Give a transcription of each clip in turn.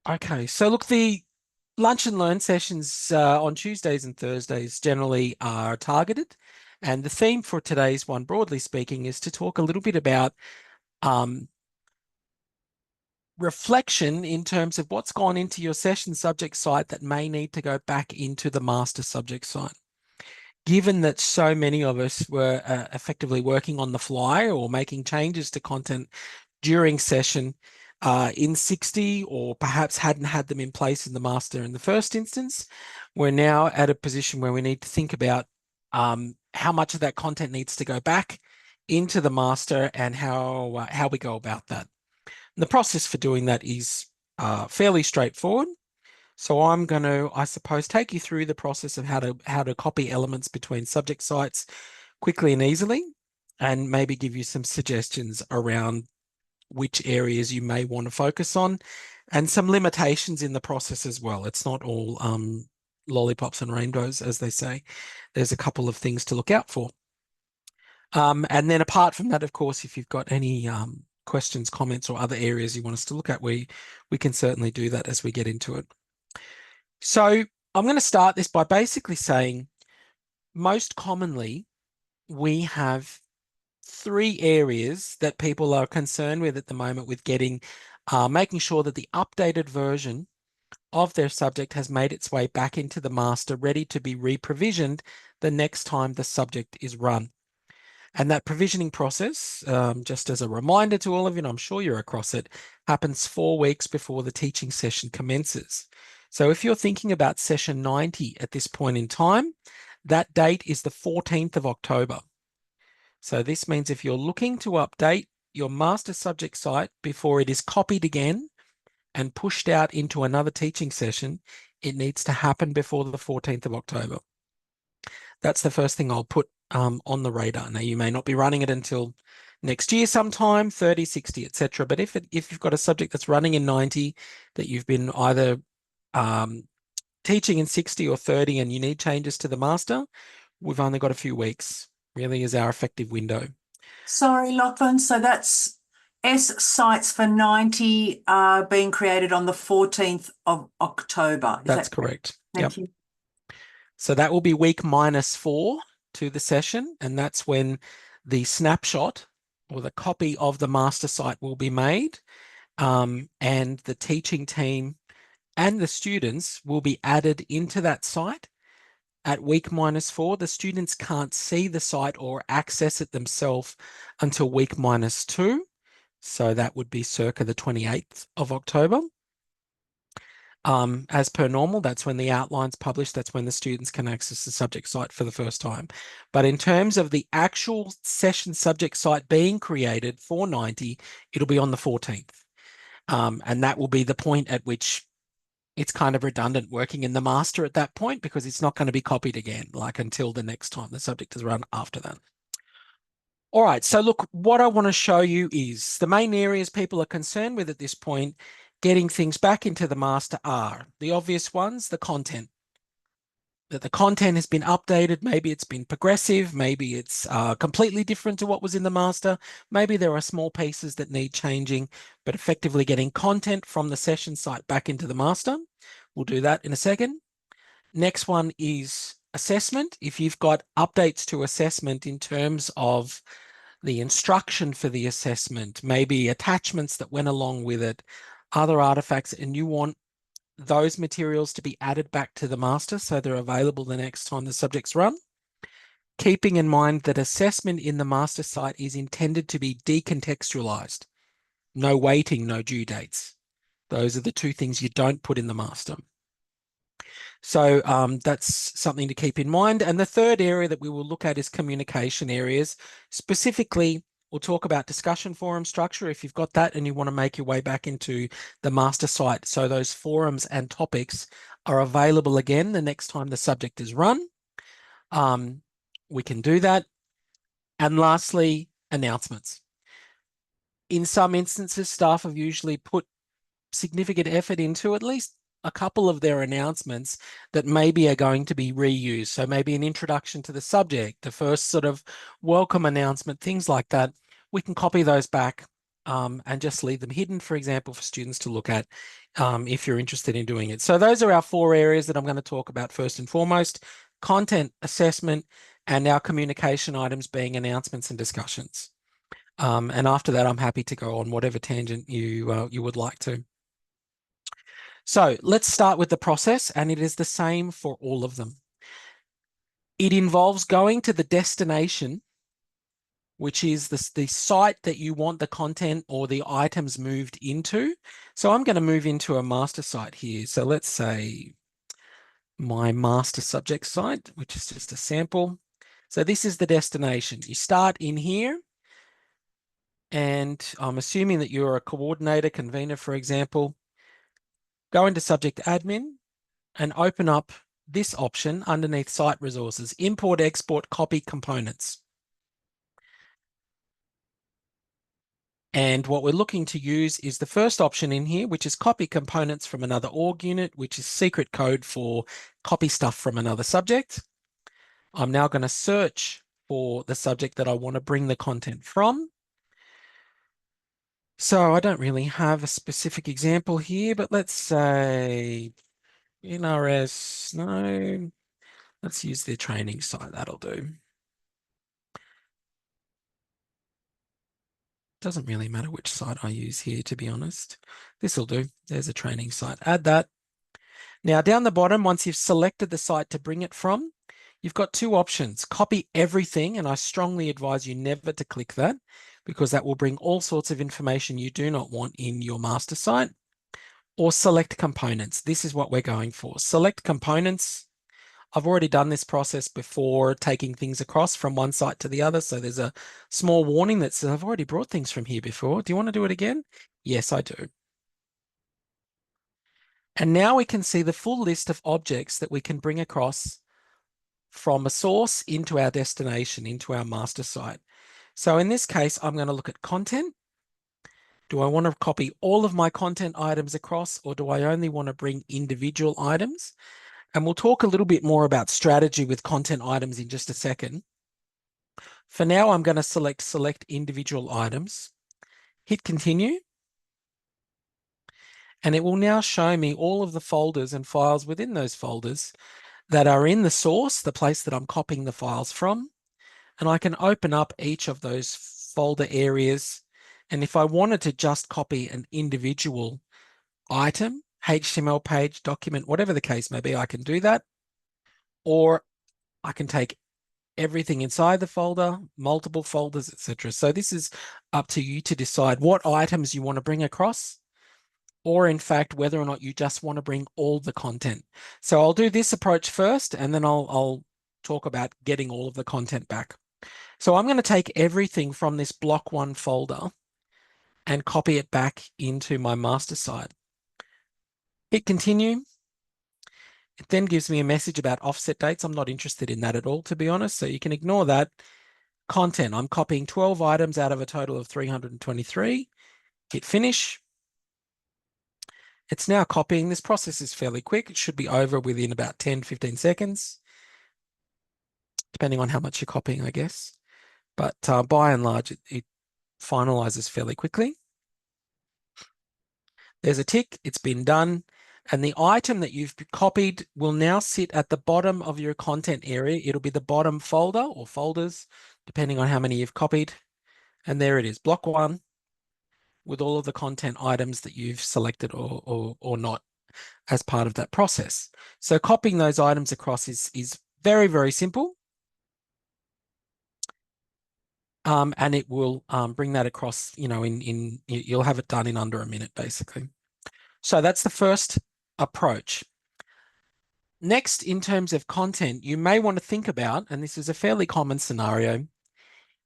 Okay, so look, the lunch and learn sessions on Tuesdays and Thursdays generally are targeted. And the theme for today's one, broadly speaking, is to talk a little bit about um, reflection in terms of what's gone into your session subject site that may need to go back into the master subject site. Given that so many of us were effectively working on the fly or making changes to content during session in 60, or perhaps hadn't had them in place in the master in the first instance, we're now at a position where we need to think about how much of that content needs to go back into the master and how we go about that. And the process for doing that is fairly straightforward. So I'm going to, I suppose, take you through the process of how to copy elements between subject sites quickly and easily, and maybe give you some suggestions around which areas you may want to focus on, and some limitations in the process as well. It's not all lollipops and rainbows, as they say. There's a couple of things to look out for. And then apart from that, of course, if you've got any questions, comments, or other areas you want us to look at, we can certainly do that as we get into it. So I'm going to start this by basically saying most commonly we have three areas that people are concerned with at the moment with getting, making sure that the updated version of their subject has made its way back into the master, ready to be re-provisioned the next time the subject is run. And that provisioning process, just as a reminder to all of you, and I'm sure you're across it, happens 4 weeks before the teaching session commences. So if you're thinking about session 90 at this point in time, that date is the 14th of October. So this means if you're looking to update your master subject site before it is copied again and pushed out into another teaching session, it needs to happen before the 14th of October. That's the first thing I'll put on the radar. Now, you may not be running it until next year sometime, 30, 60, etc. But if you've got a subject that's running in 90 that you've been either teaching in 60 or 30 and you need changes to the master, we've only got a few weeks, really, is our effective window. Sorry, Lachlan. So that's S sites for 90 are being created on the 14th of October. Is That's that correct? correct. Thank Yep. you. So that will be week -4 to the session, and that's when the snapshot or the copy of the master site will be made, and the teaching team and the students will be added into that site at week -4. The students can't see the site or access it themselves until week -2. So that would be circa the 28th of October. As per normal, that's when the outline's published. That's when the students can access the subject site for the first time. But in terms of the actual session subject site being created for 90, it'll be on the 14th. And that will be the point at which it's kind of redundant working in the master at that point, because it's not going to be copied again, like until the next time the subject is run after that. All right, so look, what I want to show you is the main areas people are concerned with at this point, getting things back into the master, are the obvious ones: the content. That the content has been updated, maybe it's been progressive, maybe it's completely different to what was in the master, maybe there are small pieces that need changing, but effectively getting content from the session site back into the master. We'll do that in a second. Next one is assessment. If you've got updates to assessment in terms of the instruction for the assessment, maybe attachments that went along with it, other artifacts, and you want those materials to be added back to the master so they're available the next time the subject's run. Keeping in mind that assessment in the master site is intended to be decontextualized. No weighting, no due dates. Those are the two things you don't put in the master. So that's something to keep in mind. And the third area that we will look at is communication areas. Specifically, we'll talk about discussion forum structure if you've got that and you want to make your way back into the master site. So those forums and topics are available again the next time the subject is run. We can do that. And lastly, announcements. In some instances, staff have usually put significant effort into at least a couple of their announcements that maybe are going to be reused. So maybe an introduction to the subject, the first sort of welcome announcement, things like that. We can copy those back and just leave them hidden, for example, for students to look at if you're interested in doing it. So those are our 4 areas that I'm going to talk about first and foremost: content, assessment, and our communication items being announcements and discussions. And after that, I'm happy to go on whatever tangent you would like to. So let's start with the process, and it is the same for all of them. It involves going to the destination, which is the site that you want the content or the items moved into. So I'm going to move into a master site here. So let's say my master subject site, which is just a sample. So this is the destination. You start in here, and I'm assuming that you're a coordinator, convener, for example. Go into subject admin and open up this option underneath site resources: import, export, copy components. And what we're looking to use is the first option in here, which is copy components from another org unit, which is secret code for copy stuff from another subject. I'm now going to search for the subject that I want to bring the content from. So I don't really have a specific example here, but let's say NRS, no, let's use their training site, that'll do. Doesn't really matter which site I use here, to be honest. This will do. There's a training site. Add that. Now down the bottom, once you've selected the site to bring it from, you've got 2 options: copy everything, and I strongly advise you never to click that, because that will bring all sorts of information you do not want in your master site, or select components. This is what we're going for. Select components. I've already done this process before, taking things across from one site to the other. So there's a small warning that says, I've already brought things from here before. Do you want to do it again? Yes, I do. And now we can see the full list of objects that we can bring across from a source into our destination, into our master site. So in this case, I'm going to look at content. Do I want to copy all of my content items across, or do I only want to bring individual items? And we'll talk a little bit more about strategy with content items in just a second. For now, I'm going to select individual items, hit continue, and it will now show me all of the folders and files within those folders that are in the source, the place that I'm copying the files from. And I can open up each of those folder areas. And if I wanted to just copy an individual item, HTML page, document, whatever the case may be, I can do that. Or I can take everything inside the folder, multiple folders, etc. So this is up to you to decide what items you want to bring across, or in fact, whether or not you just want to bring all the content. So I'll do this approach first, and then I'll talk about getting all of the content back. So I'm going to take everything from this block 1 folder and copy it back into my master site. Hit continue. It then gives me a message about offset dates. I'm not interested in that at all, to be honest, so you can ignore that. Content, I'm copying 12 items out of a total of 323. Hit finish. It's now copying. This process is fairly quick. It should be over within about 10, 15 seconds, depending on how much you're copying, I guess. But by and large, it finalizes fairly quickly. There's a tick, it's been done. And the item that you've copied will now sit at the bottom of your content area. It'll be the bottom folder or folders, depending on how many you've copied. And there it is, block 1, with all of the content items that you've selected or not as part of that process. So copying those items across is very, very simple. And it will bring that across, you'll have it done in under a minute, basically. So that's the first approach. Next, in terms of content, you may want to think about, and this is a fairly common scenario,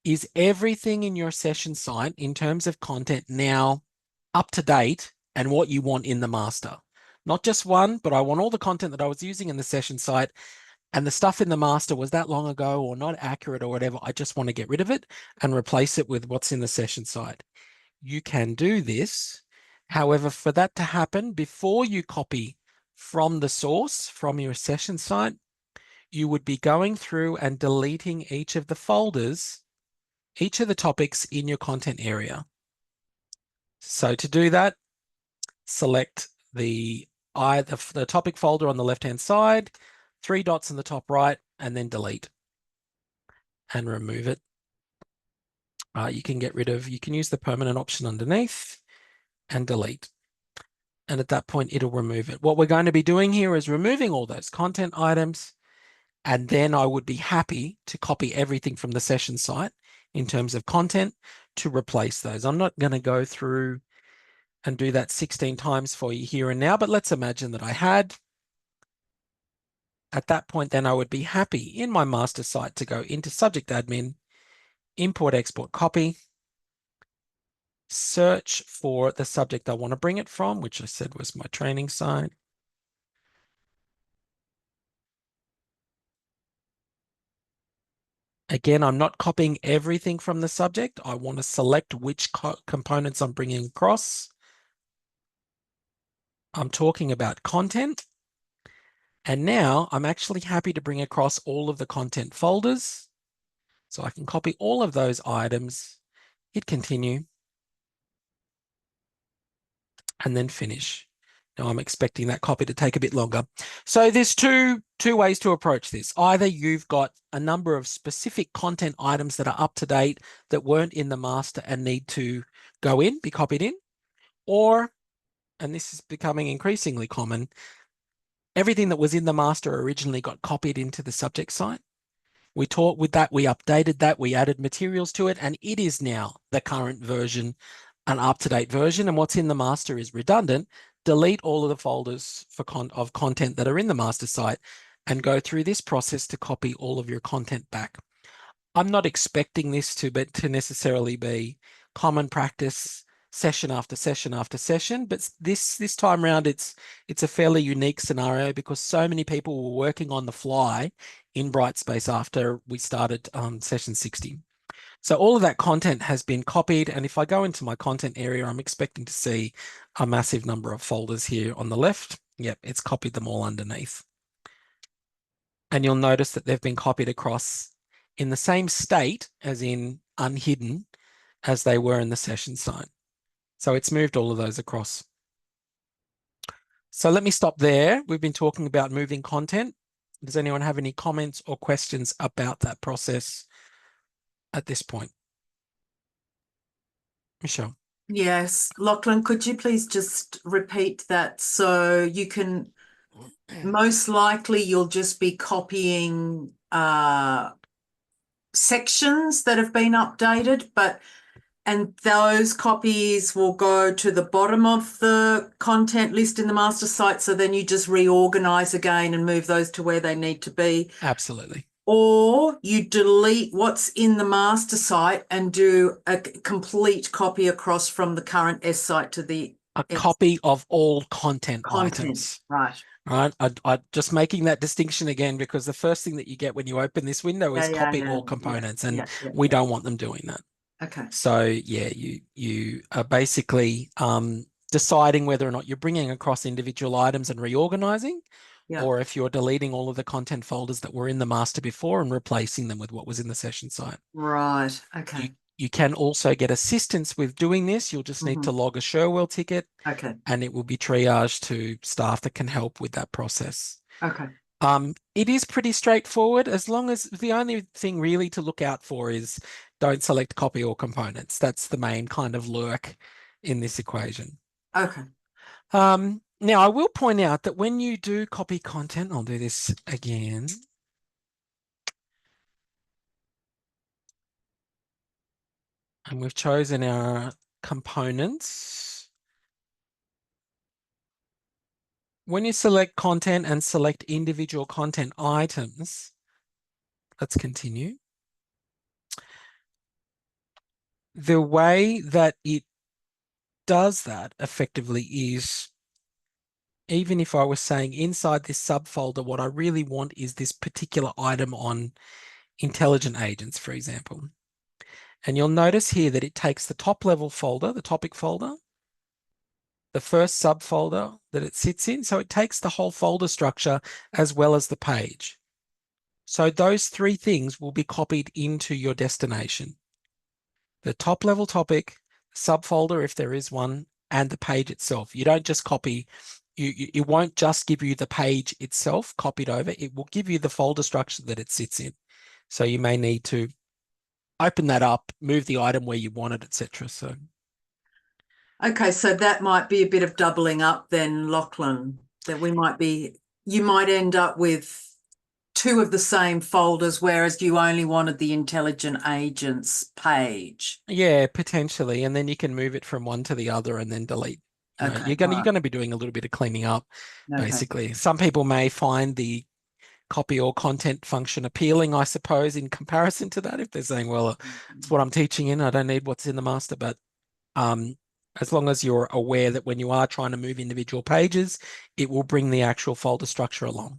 is everything in your session site in terms of content now up to date and what you want in the master? Not just one, but I want all the content that I was using in the session site, and the stuff in the master was that long ago or not accurate or whatever. I just want to get rid of it and replace it with what's in the session site. You can do this. However, for that to happen, before you copy from the source, from your session site, you would be going through and deleting each of the folders, each of the topics in your content area. So to do that, select the topic folder on the left-hand side, 3 dots in the top right, and then delete and remove it. You can use the permanent option underneath and delete. And at that point, it'll remove it. What we're going to be doing here is removing all those content items. And then I would be happy to copy everything from the session site in terms of content to replace those. I'm not going to go through and do that 16 times for you here and now, but let's imagine that I had. At that point, then I would be happy in my master site to go into subject admin, import, export, copy, search for the subject I want to bring it from, which I said was my training site. Again, I'm not copying everything from the subject. I want to select which components I'm bringing across. I'm talking about content. And now I'm actually happy to bring across all of the content folders. So I can copy all of those items, hit continue, and then finish. Now I'm expecting that copy to take a bit longer. So there's two ways to approach this. Either you've got a number of specific content items that are up to date that weren't in the master and need to go in, be copied in, or, and this is becoming increasingly common, everything that was in the master originally got copied into the subject site. We taught with that, we updated that, we added materials to it, and it is now the current version, an up-to-date version. And what's in the master is redundant. Delete all of the folders of content that are in the master site and go through this process to copy all of your content back. I'm not expecting this to necessarily be common practice session after session after session, but this time around it's a fairly unique scenario because so many people were working on the fly in Brightspace after we started session 60. So all of that content has been copied, and if I go into my content area, I'm expecting to see a massive number of folders here on the left. Yep, it's copied them all underneath. And you'll notice that they've been copied across in the same state, as in unhidden, as they were in the session site. So it's moved all of those across. So let me stop there. We've been talking about moving content. Does anyone have any comments or questions about that process at this point? Michelle. Yes, Lachlan, could you please just repeat that? So you can, most likely you'll just be copying sections that have been updated, and those copies will go to the bottom of the content list in the master site. So then you just reorganize again and move those to where they need to be. Absolutely. Or you delete what's in the master site and do a complete copy across from the current S site to the copy of all content items. Right. Right. I just making that distinction again, because the first thing that you get when you open this window is copy all components, and we don't want them doing that. Okay. So yeah, you are basically deciding whether or not you're bringing across individual items and reorganizing, or if you're deleting all of the content folders that were in the master before and replacing them with what was in the session site. Right. Okay. You can also get assistance with doing this. You'll just need to log a Sherwell ticket. Okay. And it will be triaged to staff that can help with that process. Okay. It is pretty straightforward, as long as the only thing really to look out for is don't select copy all components. That's the main kind of lurk in this equation. Okay. Now, I will point out that when you do copy content, I'll do this again. And we've chosen our components. When you select content and select individual content items, let's continue. The way that it does that effectively is, even if I was saying inside this subfolder, what I really want is this particular item on intelligent agents, for example. And you'll notice here that it takes the top level folder, the topic folder, the first subfolder that it sits in. So it takes the whole folder structure as well as the page. So those three things will be copied into your destination. The top level topic, subfolder if there is one, and the page itself. You don't just copy, it won't just give you the page itself copied over, it will give you the folder structure that it sits in. So you may need to open that up, move the item where you want it, etc. So Okay, so that might be a bit of doubling up then, Lachlan, that you might end up with two of the same folders, whereas you only wanted the intelligent agents page. yeah, potentially. And then you can move it from one to the other and then delete. Okay, You're gonna be doing a little bit of cleaning up, okay. basically. Some people may find the copy or content function appealing, I suppose, in comparison to that. If they're saying, well, it's what I'm teaching in, I don't need what's in the master. But um, as long as you're aware that when you are trying to move individual pages, it will bring the actual folder structure along.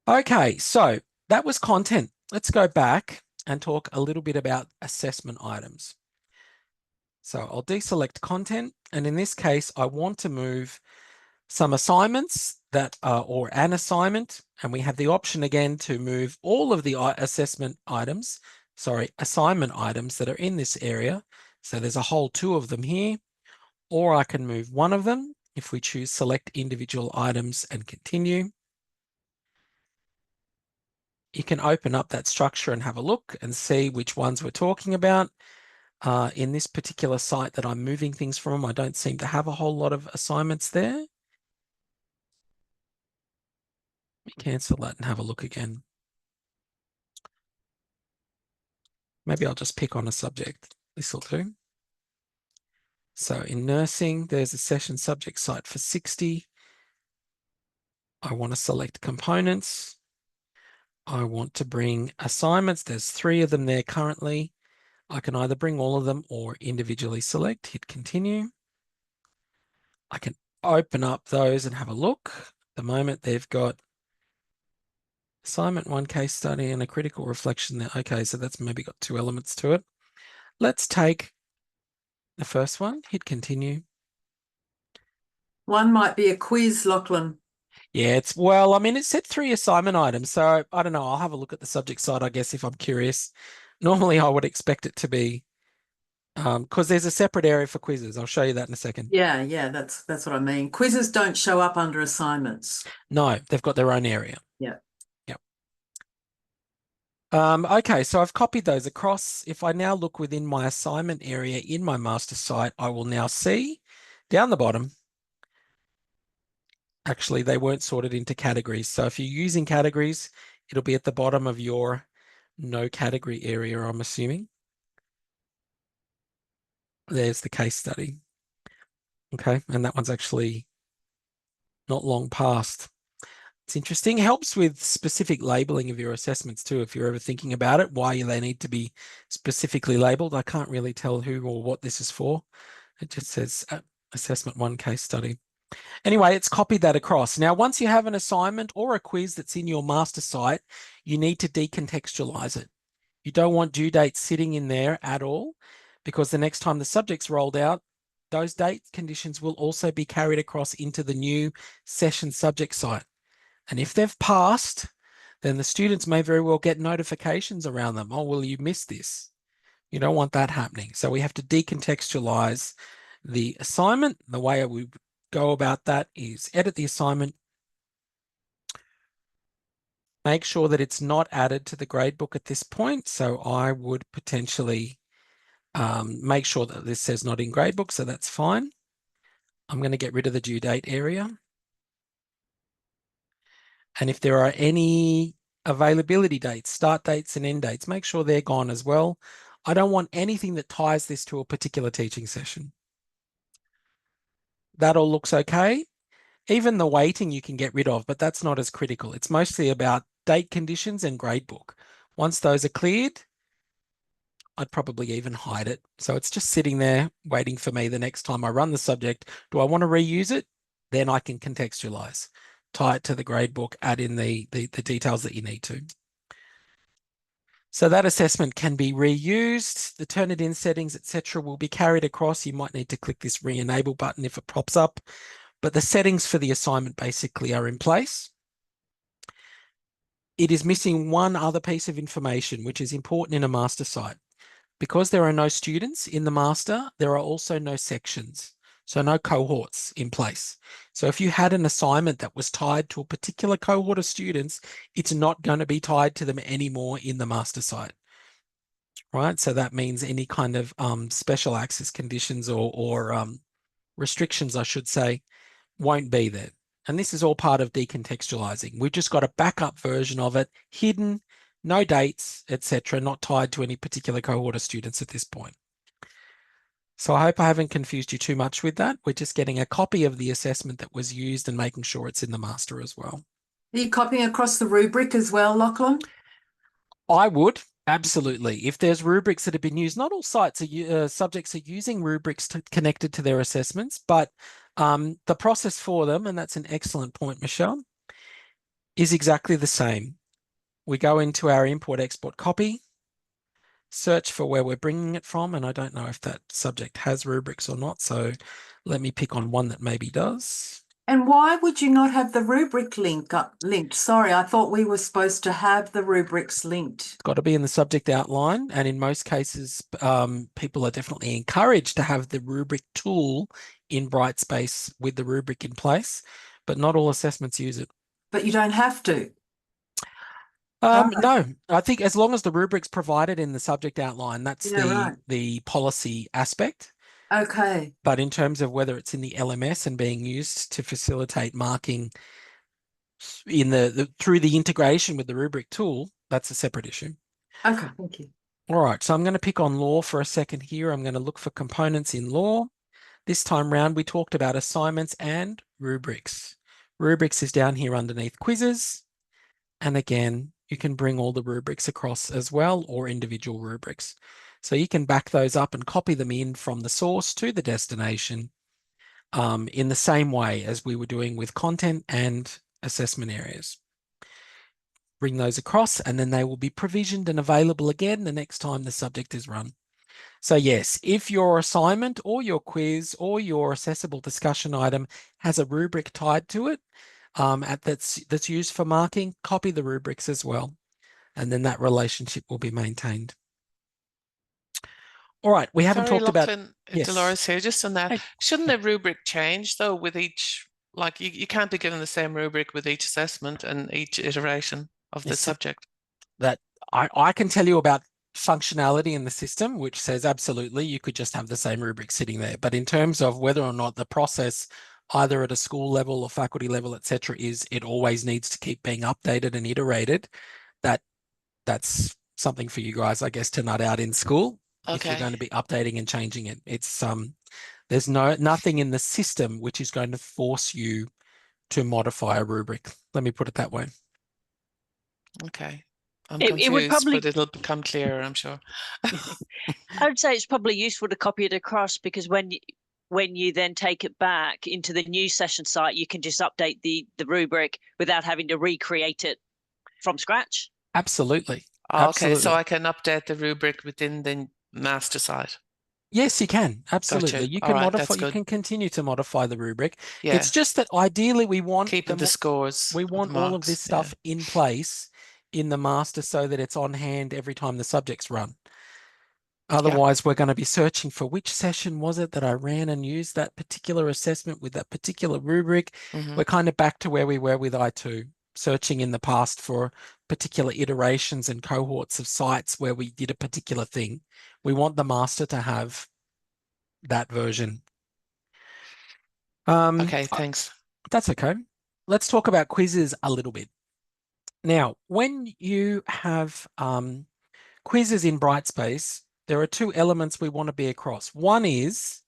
Okay, so that was content. Let's go back and talk a little bit about assessment items. So I'll deselect content. And in this case, I want to move some assignments that are, or an assignment. And we have the option again to move all of the assignment items that are in this area. So there's a whole 2 of them here, or I can move one of them if we choose select individual items and continue. You can open up that structure and have a look and see which ones we're talking about. In this particular site that I'm moving things from, I don't seem to have a whole lot of assignments there. Let me cancel that and have a look again. Maybe I'll just pick on a subject. This will do. So in nursing, there's a session subject site for 60. I want to select components. I want to bring assignments. There's 3 of them there currently. I can either bring all of them or individually select, hit continue. I can open up those and have a look. At the moment, they've got assignment 1 case study and a critical reflection there. Okay, so that's maybe got 2 elements to it. Let's take the first one, hit continue. One might be a quiz, Lachlan. Yeah, I mean, it said 3 assignment items. So I don't know. I'll have a look at the subject side, I guess, if I'm curious. Normally, I would expect it to be, because there's a separate area for quizzes. I'll show you that in a second. Yeah, that's what I mean. Quizzes don't show up under assignments. No, they've got their own area. Yeah. Yep. Okay, so I've copied those across. If I now look within my assignment area in my master site, I will now see down the bottom, actually, they weren't sorted into categories. So if you're using categories, it'll be at the bottom of your no category area, I'm assuming. There's the case study. Okay, and that one's actually not long past. It's interesting. It helps with specific labeling of your assessments too, if you're ever thinking about it, why they need to be specifically labeled. I can't really tell who or what this is for. It just says assessment 1 case study. Anyway, it's copied that across. Now, once you have an assignment or a quiz that's in your master site, you need to decontextualize it. You don't want due dates sitting in there at all, because the next time the subject's rolled out, those date conditions will also be carried across into the new session subject site. And if they've passed, then the students may very well get notifications around them. Oh, well, you missed this. You don't want that happening. So we have to decontextualize the assignment. The way I would go about that is edit the assignment, make sure that it's not added to the gradebook at this point. So I would potentially make sure that this says not in gradebook, so that's fine. I'm going to get rid of the due date area. And if there are any availability dates, start dates and end dates, make sure they're gone as well. I don't want anything that ties this to a particular teaching session. That all looks okay. Even the weighting you can get rid of, but that's not as critical. It's mostly about date conditions and gradebook. Once those are cleared, I'd probably even hide it. So it's just sitting there waiting for me the next time I run the subject. Do I want to reuse it? Then I can contextualize, tie it to the gradebook, add in the details that you need to. So that assessment can be reused. The Turnitin settings, etc., will be carried across. You might need to click this re-enable button if it pops up, but the settings for the assignment basically are in place. It is missing one other piece of information, which is important in a master site. Because there are no students in the master, there are also no sections. So no cohorts in place. So if you had an assignment that was tied to a particular cohort of students, it's not going to be tied to them anymore in the master site, right? So that means any kind of special access conditions or restrictions, I should say, won't be there. And this is all part of decontextualizing. We've just got a backup version of it, hidden, no dates, etc., not tied to any particular cohort of students at this point. So I hope I haven't confused you too much with that. We're just getting a copy of the assessment that was used and making sure it's in the master as well. Are you copying across the rubric as well, Lachlan? I would, absolutely. If there's rubrics that have been used, not all sites are subjects are using rubrics connected to their assessments, but the process for them, and that's an excellent point, Michelle, is exactly the same. We go into our import-export copy, search for where we're bringing it from, and I don't know if that subject has rubrics or not, so let me pick on one that maybe does. And why would you not have the rubric linked? Sorry, I thought we were supposed to have the rubrics linked. It's got to be in the subject outline, and in most cases, people are definitely encouraged to have the rubric tool in Brightspace with the rubric in place, but not all assessments use it. But you don't have to. No, I think as long as the rubric's provided in the subject outline, that's Yeah, right. the policy aspect. Okay. But in terms of whether it's in the LMS and being used to facilitate marking in through the integration with the rubric tool, that's a separate issue. Okay, thank you. All right, so I'm going to pick on law for a second here. I'm going to look for components in law. This time round, we talked about assignments and rubrics. Rubrics is down here underneath quizzes. And again, you can bring all the rubrics across as well, or individual rubrics. So you can back those up and copy them in from the source to the destination in the same way as we were doing with content and assessment areas. Bring those across, and then they will be provisioned and available again the next time the subject is run. So yes, if your assignment or your quiz or your accessible discussion item has a rubric tied to it that's used for marking, copy the rubrics as well, and then that relationship will be maintained. All right, we haven't Sorry, talked about... Lachlan, Yes. Dolores here, just on that. Hey. Shouldn't the rubric change though with each, like you can't be given the same rubric with each assessment and each iteration of the subject? That I can tell you about functionality in the system, which says absolutely you could just have the same rubric sitting there. But in terms of whether or not the process, either at a school level or faculty level, etc., is it always needs to keep being updated and iterated, that's something for you guys, I guess, to nut out in school. Okay. If you're going to be updating and changing it. It's there's nothing in the system which is going to force you to modify a rubric. Let me put it that way. Okay. I'm It confused, would probably, but it'll become clearer, I'm sure. I would say it's probably useful to copy it across, because when you then take it back into the new session site, you can just update the rubric without having to recreate it from scratch. Absolutely. Okay, Absolutely. so I can update the rubric within the master site. Yes, you can. Absolutely. Gotcha. You All can right, modify, that's you good. can continue to modify the rubric. Yeah. It's just that ideally we want Keeping the scores. we want all of marks, this stuff in place in the master so that it's on hand every time the subject's run. Otherwise, we're going to be searching for which session was it that I ran and used that particular assessment with that particular rubric. Mhm. We're kind of back to where we were with I2, searching in the past for particular iterations and cohorts of sites where we did a particular thing. We want the master to have that version. Okay, thanks. That's okay. Let's talk about quizzes a little bit. Now, when you have quizzes in Brightspace, there are two elements we want to be across. One is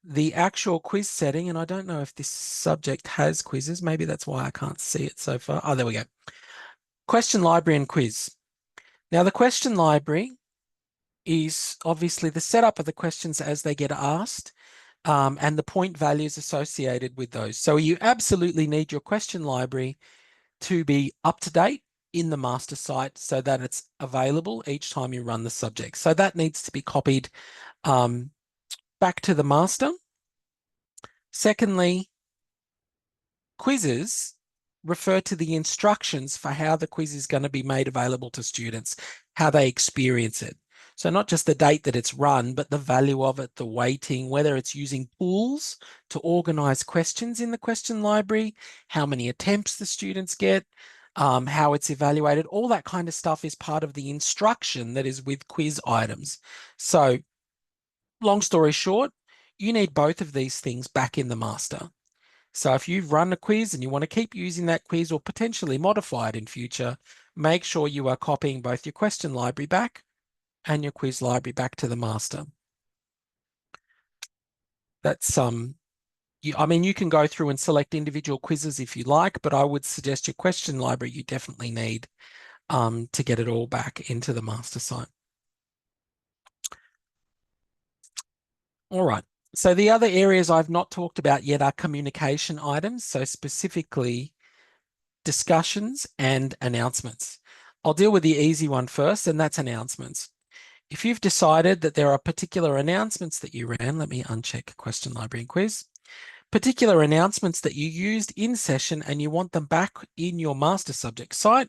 the actual quiz setting, and I don't know if this subject has quizzes. Maybe that's why I can't see it so far. Oh, there we go. Question library and quiz. Now, the question library is obviously the setup of the questions as they get asked and the point values associated with those. So you absolutely need your question library to be up to date in the master site so that it's available each time you run the subject. So that needs to be copied back to the master. Secondly, quizzes refer to the instructions for how the quiz is going to be made available to students, how they experience it. So not just the date that it's run, but the value of it, the weighting, whether it's using tools to organize questions in the question library, how many attempts the students get, how it's evaluated, all that kind of stuff is part of the instruction that is with quiz items. So long story short, you need both of these things back in the master. So if you've run a quiz and you want to keep using that quiz or potentially modify it in future, make sure you are copying both your question library back and your quiz library back to the master. That's I mean, you can go through and select individual quizzes if you like, but I would suggest your question library you definitely need to get it all back into the master site. All right. So the other areas I've not talked about yet are communication items. So specifically discussions and announcements. I'll deal with the easy one first, and that's announcements. If you've decided that there are particular announcements that you ran, let me uncheck question library and quiz, particular announcements that you used in session and you want them back in your master subject site,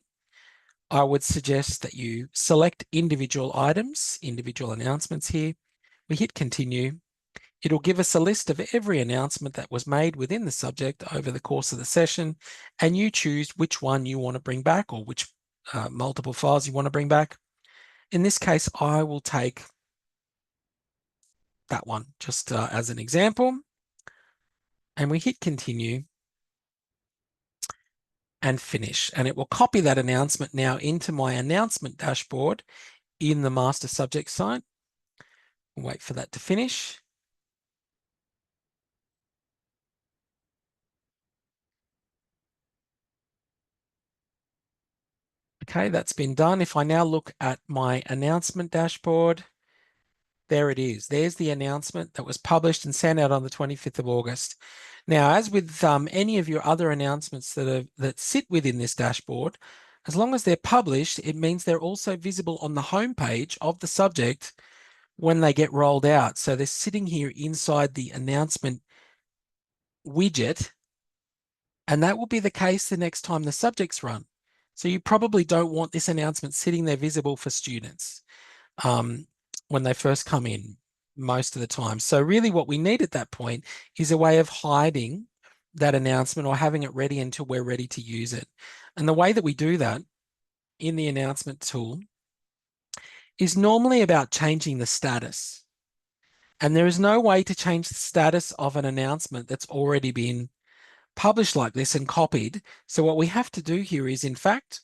I would suggest that you select individual items, individual announcements here. We hit continue. It'll give us a list of every announcement that was made within the subject over the course of the session, and you choose which one you want to bring back or which multiple files you want to bring back. In this case, I will take that one just as an example, and we hit continue and finish, and it will copy that announcement now into my announcement dashboard in the master subject site. We'll wait for that to finish. Okay, that's been done. If I now look at my announcement dashboard, there it is. There's the announcement that was published and sent out on the 25th of August. Now, as with any of your other announcements that sit within this dashboard, as long as they're published, it means they're also visible on the homepage of the subject when they get rolled out. So they're sitting here inside the announcement widget, and that will be the case the next time the subject's run. So you probably don't want this announcement sitting there visible for students when they first come in most of the time. So really what we need at that point is a way of hiding that announcement or having it ready until we're ready to use it. And the way that we do that in the announcement tool is normally about changing the status. And there is no way to change the status of an announcement that's already been published like this and copied. So what we have to do here is, in fact,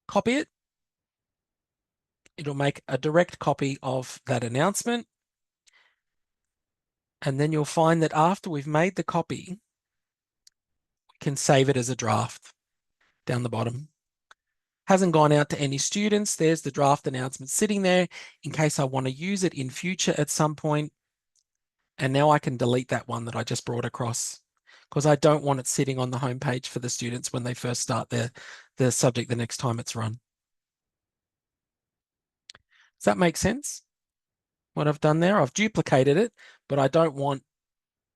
copy it. It'll make a direct copy of that announcement. And then you'll find that after we've made the copy, we can save it as a draft down the bottom. Hasn't gone out to any students. There's the draft announcement sitting there in case I want to use it in future at some point. And now I can delete that one that I just brought across because I don't want it sitting on the homepage for the students when they first start the subject the next time it's run. Does that make sense? What I've done there, I've duplicated it, but I don't want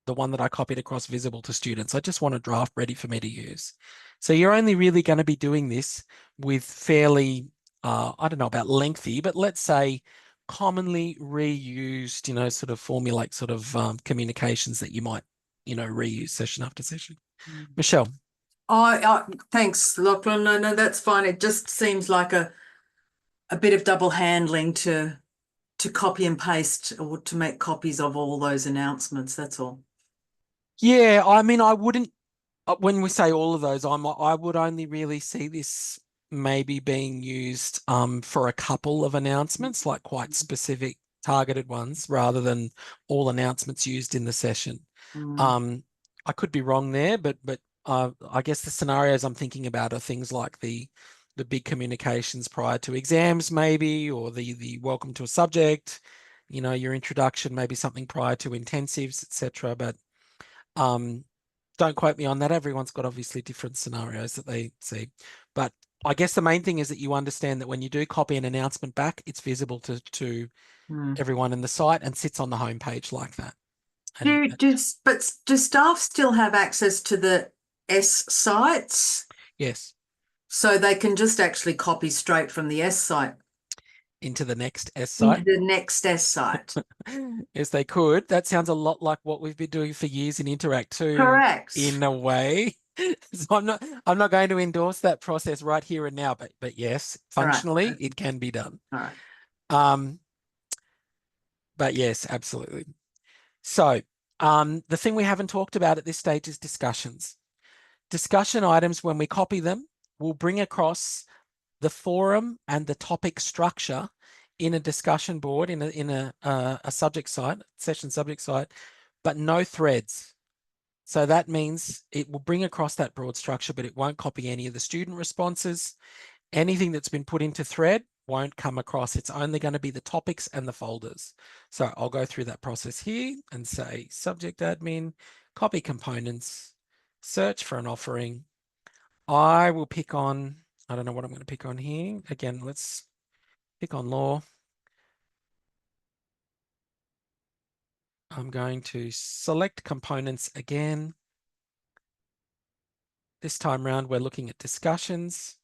the one that I copied across visible to students. I just want a draft ready for me to use. So you're only really going to be doing this with fairly, I don't know about lengthy, but let's say commonly reused, sort of formulaic sort of communications that you might, reuse session after session. Michelle. Thanks, Lachlan. No, that's fine. It just seems like a bit of double handling to copy and paste or to make copies of all those announcements. That's all. Yeah, I mean, I wouldn't, when we say all of those, I would only really see this maybe being used for a couple of announcements, like quite specific targeted ones, rather than all announcements used in the session. I could be wrong there, but I guess the scenarios I'm thinking about are things like the big communications prior to exams, maybe, or the welcome to a subject, your introduction, maybe something prior to intensives, etc. But don't quote me on that. Everyone's got obviously different scenarios that they see. But I guess the main thing is that you understand that when you do copy an announcement back, it's visible to everyone in the site and sits on the homepage like that. But do staff still have access to the S sites? Yes. So they can just actually copy straight from the S site? into the next S into site? the next S site. Yes, they could. That sounds a lot like what we've been doing for years in Interact 2 Correct. in a way. So I'm not going to endorse that process right here and now, but yes, All right. functionally it can be done. All right. But yes, absolutely. So the thing we haven't talked about at this stage is discussions. Discussion items, when we copy them, will bring across the forum and the topic structure in a discussion board, in a subject site, session subject site, but no threads. So that means it will bring across that broad structure, but it won't copy any of the student responses. Anything that's been put into thread won't come across. It's only going to be the topics and the folders. So I'll go through that process here and say subject admin, copy components, search for an offering. I will pick on, I don't know what I'm going to pick on here. Again, let's pick on law. I'm going to select components again. This time around, we're looking at discussions.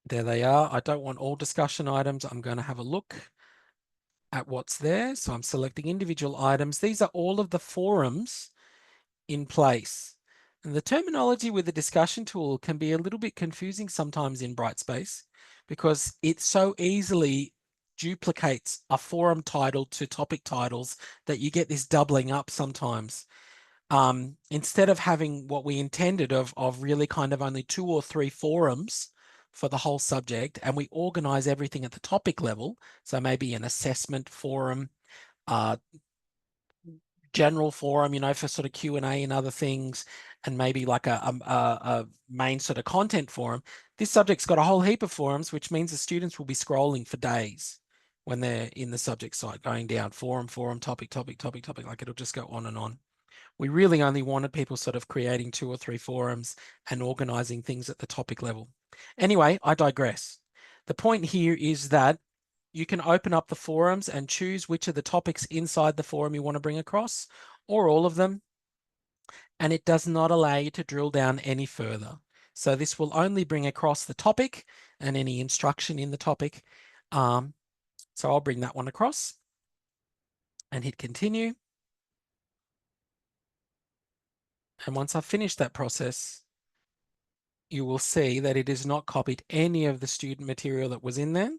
There they are. I don't want all discussion items. I'm going to have a look at what's there. So I'm selecting individual items. These are all of the forums in place. And the terminology with the discussion tool can be a little bit confusing sometimes in Brightspace because it so easily duplicates a forum title to topic titles that you get this doubling up sometimes. Instead of having what we intended of really kind of only 2 or 3 forums for the whole subject, and we organize everything at the topic level, so maybe an assessment forum, general forum, you know, for sort of Q&A and other things, and maybe like a main sort of content forum. This subject's got a whole heap of forums, which means the students will be scrolling for days when they're in the subject site, going down forum, topic, like it'll just go on and on. We really only wanted people sort of creating 2 or 3 forums and organizing things at the topic level. Anyway, I digress. The point here is that you can open up the forums and choose which of the topics inside the forum you want to bring across, or all of them. And it does not allow you to drill down any further. So this will only bring across the topic and any instruction in the topic. So I'll bring that one across and hit continue. And once I've finished that process, you will see that it has not copied any of the student material that was in there.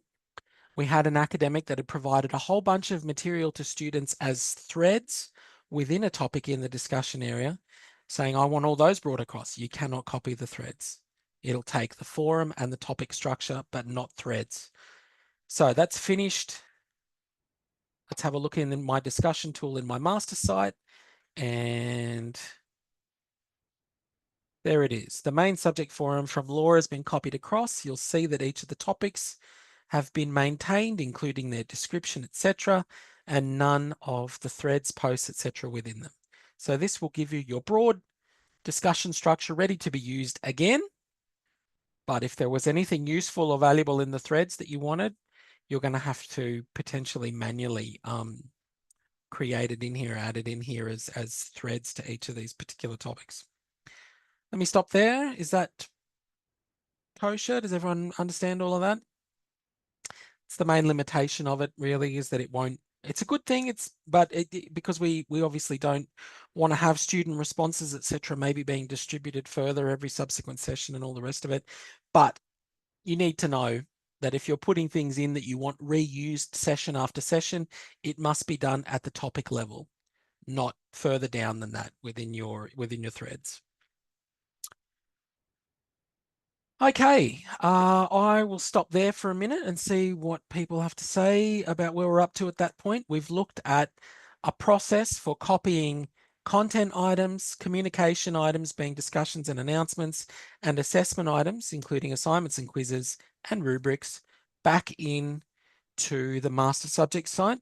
We had an academic that had provided a whole bunch of material to students as threads within a topic in the discussion area, saying, I want all those brought across. You cannot copy the threads. It'll take the forum and the topic structure, but not threads. So that's finished. Let's have a look in my discussion tool in my master site. And there it is. The main subject forum from law has been copied across. You'll see that each of the topics have been maintained, including their description, etc., and none of the threads, posts, etc. within them. So this will give you your broad discussion structure ready to be used again. But if there was anything useful or valuable in the threads that you wanted, you're going to have to potentially manually create it in here, add it in here as threads to each of these particular topics. Let me stop there. Is that kosher? Does everyone understand all of that? It's the main limitation of it really, is that it won't, it's a good thing, because we obviously don't want to have student responses, etc., maybe being distributed further every subsequent session and all the rest of it. But you need to know that if you're putting things in that you want reused session after session, it must be done at the topic level, not further down than that within your threads. Okay, I will stop there for a minute and see what people have to say about where we're up to at that point. We've looked at a process for copying content items, communication items being discussions and announcements, and assessment items, including assignments and quizzes and rubrics, back in to the master subject site.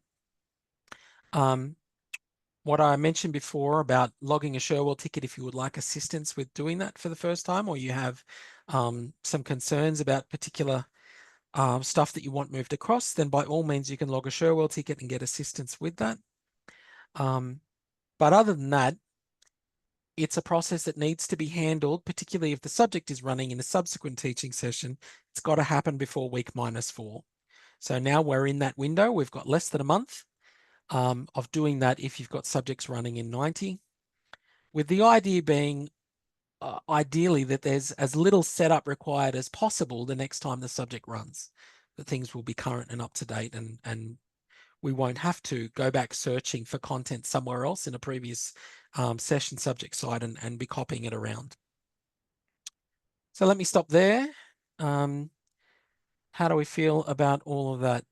What I mentioned before about logging a Sherwell ticket if you would like assistance with doing that for the first time, or you have some concerns about particular stuff that you want moved across, then by all means you can log a Sherwell ticket and get assistance with that. But other than that, it's a process that needs to be handled, particularly if the subject is running in a subsequent teaching session. It's got to happen before week -4. So now we're in that window. We've got less than a month of doing that if you've got subjects running in 90, with the idea being ideally that there's as little setup required as possible the next time the subject runs, that things will be current and up to date, and we won't have to go back searching for content somewhere else in a previous session subject site and be copying it around. So let me stop there. How do we feel about all of that?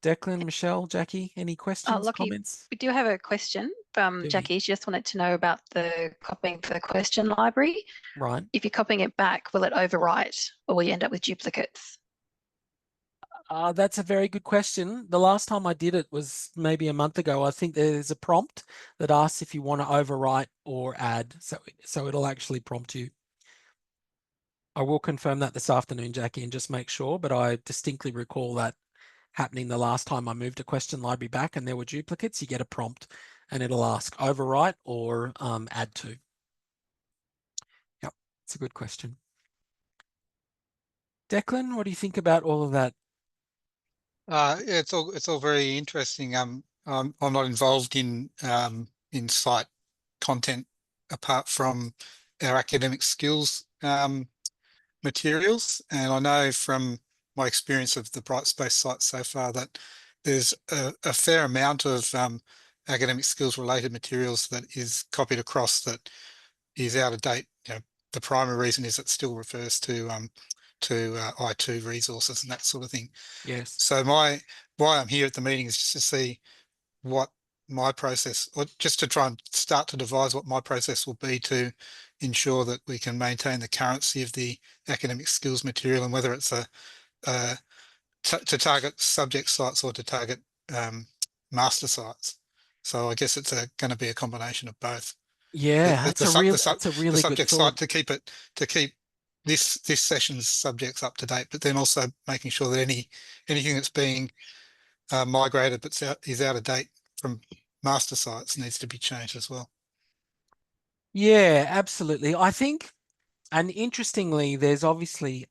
Declan, Michelle, Jackie, any questions, Lockie, comments? we do have a question from Do we? Jackie. She just wanted to know about the copying for the question library. Right. If you're copying it back, will it overwrite or will you end up with duplicates? That's a very good question. The last time I did it was maybe a month ago. I think there's a prompt that asks if you want to overwrite or add. So it'll actually prompt you. I will confirm that this afternoon, Jackie, and just make sure, but I distinctly recall that happening the last time I moved a question library back and there were duplicates. You get a prompt and it'll ask overwrite or add to. Yep, it's a good question. Declan, what do you think about all of that? Yeah, it's all very interesting. I'm not involved in site content apart from our academic skills materials, and I know from my experience of the Brightspace site so far that there's a fair amount of academic skills related materials that is copied across that is out of date. You know, the primary reason is it still refers to I2 resources and that sort of thing. Yes. So why I'm here at the meeting is just to see what my process, or just to try and start to devise what my process will be to ensure that we can maintain the currency of the academic skills material, and whether it's to target subject sites or to target master sites. So I guess it's going to be a combination of both. Yeah, that's a really good subject thought. site to keep this session's subjects up to date, but then also making sure that anything that's being migrated but is out of date from master sites needs to be changed as well. Yeah, absolutely. I think, and interestingly, there's obviously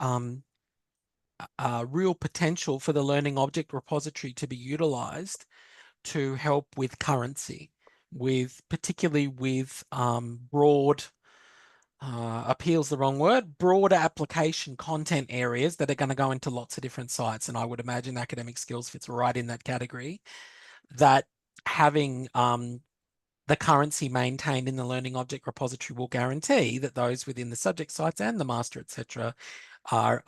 real potential for the learning object repository to be utilized to help with currency, particularly with broad appeal's the wrong word, broader application content areas that are going to go into lots of different sites. And I would imagine academic skills fits right in that category, that having the currency maintained in the learning object repository will guarantee that those within the subject sites and the master, etc., are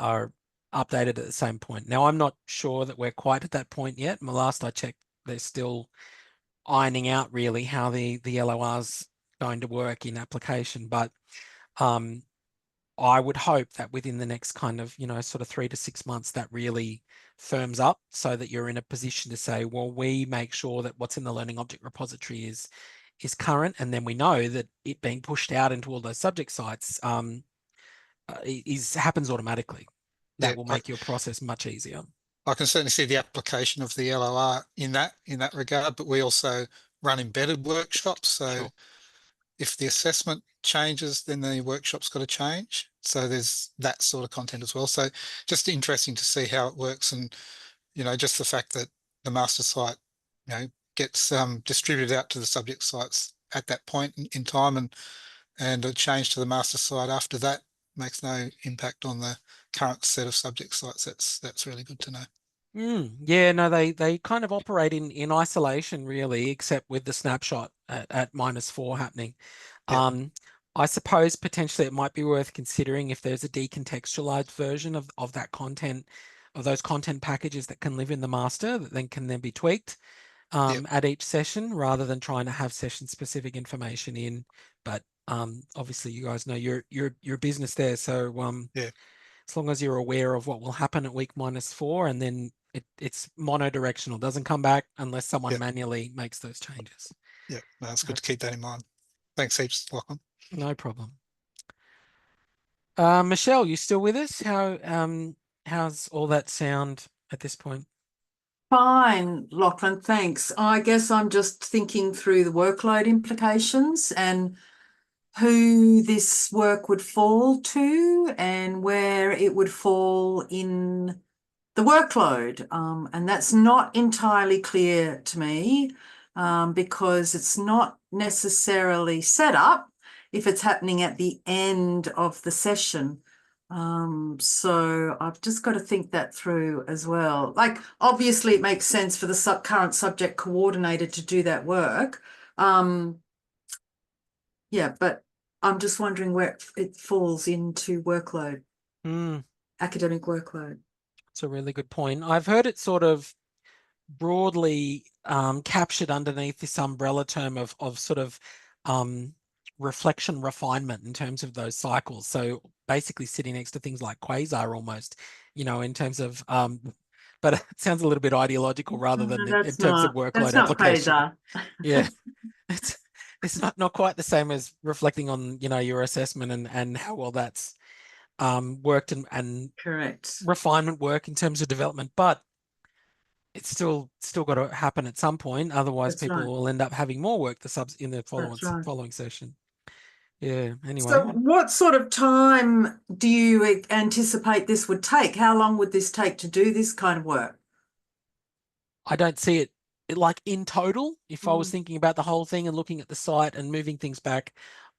updated at the same point. Now, I'm not sure that we're quite at that point yet. Last I checked, they're still ironing out really how the LOR's going to work in application, but I would hope that within the next kind of, sort of 3 to 6 months, that really firms up so that you're in a position to say, well, we make sure that what's in the learning object repository is current, and then we know that it being pushed out into all those subject sites happens automatically. That will make your process much easier. I can certainly see the application of the LOR in that regard, but we also run embedded workshops. So Sure. If the assessment changes, then the workshop's got to change. So there's that sort of content as well. So just interesting to see how it works, and just the fact that the master site gets distributed out to the subject sites at that point in time, and a change to the master site after that makes no impact on the current set of subject sites. That's really good to know. Yeah, no, they kind of operate in isolation really, except with the snapshot at -4 happening. Yep. I suppose potentially it might be worth considering if there's a decontextualized version of that content, of those content packages that can live in the master that then can be tweaked at each session, rather than trying to have session specific information in. But obviously you guys know your business there, so Yeah. as long as you're aware of what will happen at week -4, and then it's monodirectional, doesn't come back unless someone manually makes those changes. Yeah, no, it's good to keep that in mind. Thanks heaps, Lachlan. No problem. Michelle, you still with us? How's all that sound at this point? Fine, Lachlan, thanks. I guess I'm just thinking through the workload implications, and who this work would fall to and where it would fall in the workload. And that's not entirely clear to me because it's not necessarily set up if it's happening at the end of the session. So I've just got to think that through as well. Like, obviously it makes sense for the current subject coordinator to do that work. Yeah, but I'm just wondering where it falls into workload, academic workload. It's a really good point. I've heard it sort of broadly captured underneath this umbrella term of sort of reflection refinement in terms of those cycles. So basically sitting next to things like quasar almost, you know, in terms of but it sounds a little bit ideological rather than in terms of workload application. Quasar. Yeah. It's not quite the same as reflecting on, you know, your assessment and how well that's worked and Correct. refinement work in terms of development, but it's still got to happen at some point. Otherwise, That's people right. will end up having more work in the right. following session. Yeah. Anyway, So what sort of time do you anticipate this would take? How long would this take to do this kind of work? I don't see it like in total. If I was thinking about the whole thing and looking at the site and moving things back,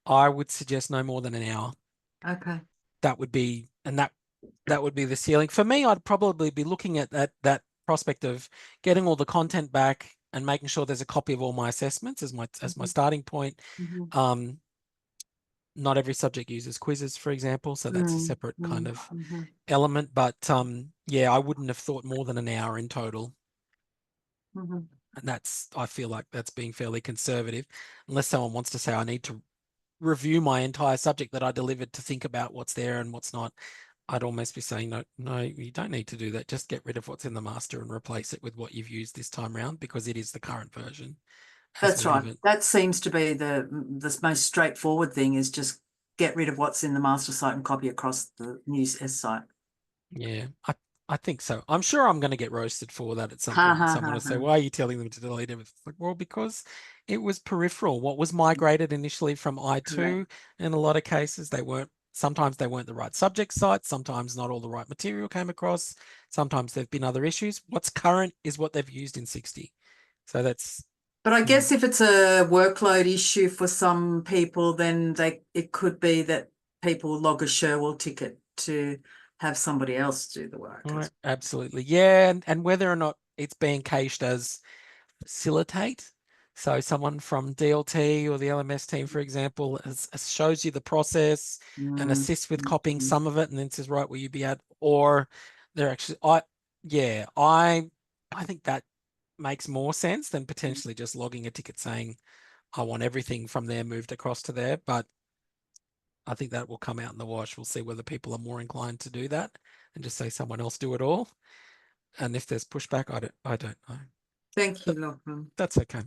I would suggest no more than an hour. Okay. That would be, and that would be the ceiling for me. I'd probably be looking at that prospect of getting all the content back and making sure there's a copy of all my assessments as my starting point. Not every subject uses quizzes, for example, so that's a separate kind of element. But yeah, I wouldn't have thought more than an hour in total. And I feel like that's being fairly conservative, unless someone wants to say I need to review my entire subject that I delivered to think about what's there and what's not. I'd almost be saying, no, you don't need to do that. Just get rid of what's in the master and replace it with what you've used this time around, because it is the current version. That's right. That seems to be the most straightforward thing, is just get rid of what's in the master site and copy across the new S site. Yeah, I think so. I'm sure I'm going to get roasted for that at some point. Someone will say, why are you telling them to delete everything? Like, well, because it was peripheral. What was migrated initially from I2, in a lot of cases, sometimes they weren't the right subject sites. Sometimes not all the right material came across. Sometimes there've been other issues. What's current is what they've used in 60. So that's. But I guess if it's a workload issue for some people, then it could be that people log a Sherwell ticket to have somebody else do the work. Right, absolutely. Yeah. And whether or not it's being cached as facilitate. So someone from DLT or the LMS team, for example, shows you the process and assists with copying some of it, and then says, right, will you be at, or they're actually, I think that makes more sense than potentially just logging a ticket saying, I want everything from there moved across to there. But I think that will come out in the wash. We'll see whether people are more inclined to do that and just say someone else do it all. And if there's pushback, I don't know. Thank you, Lachlan. That's okay.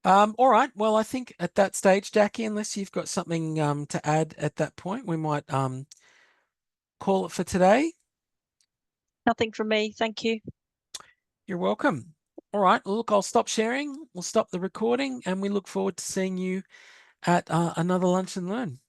All right. Well, I think at that stage, Jackie, unless you've got something to add at that point, we might call it for today. Nothing from me. Thank you. You're welcome. All right. Look, I'll stop sharing. We'll stop the recording, and we look forward to seeing you at another Lunch and Learn.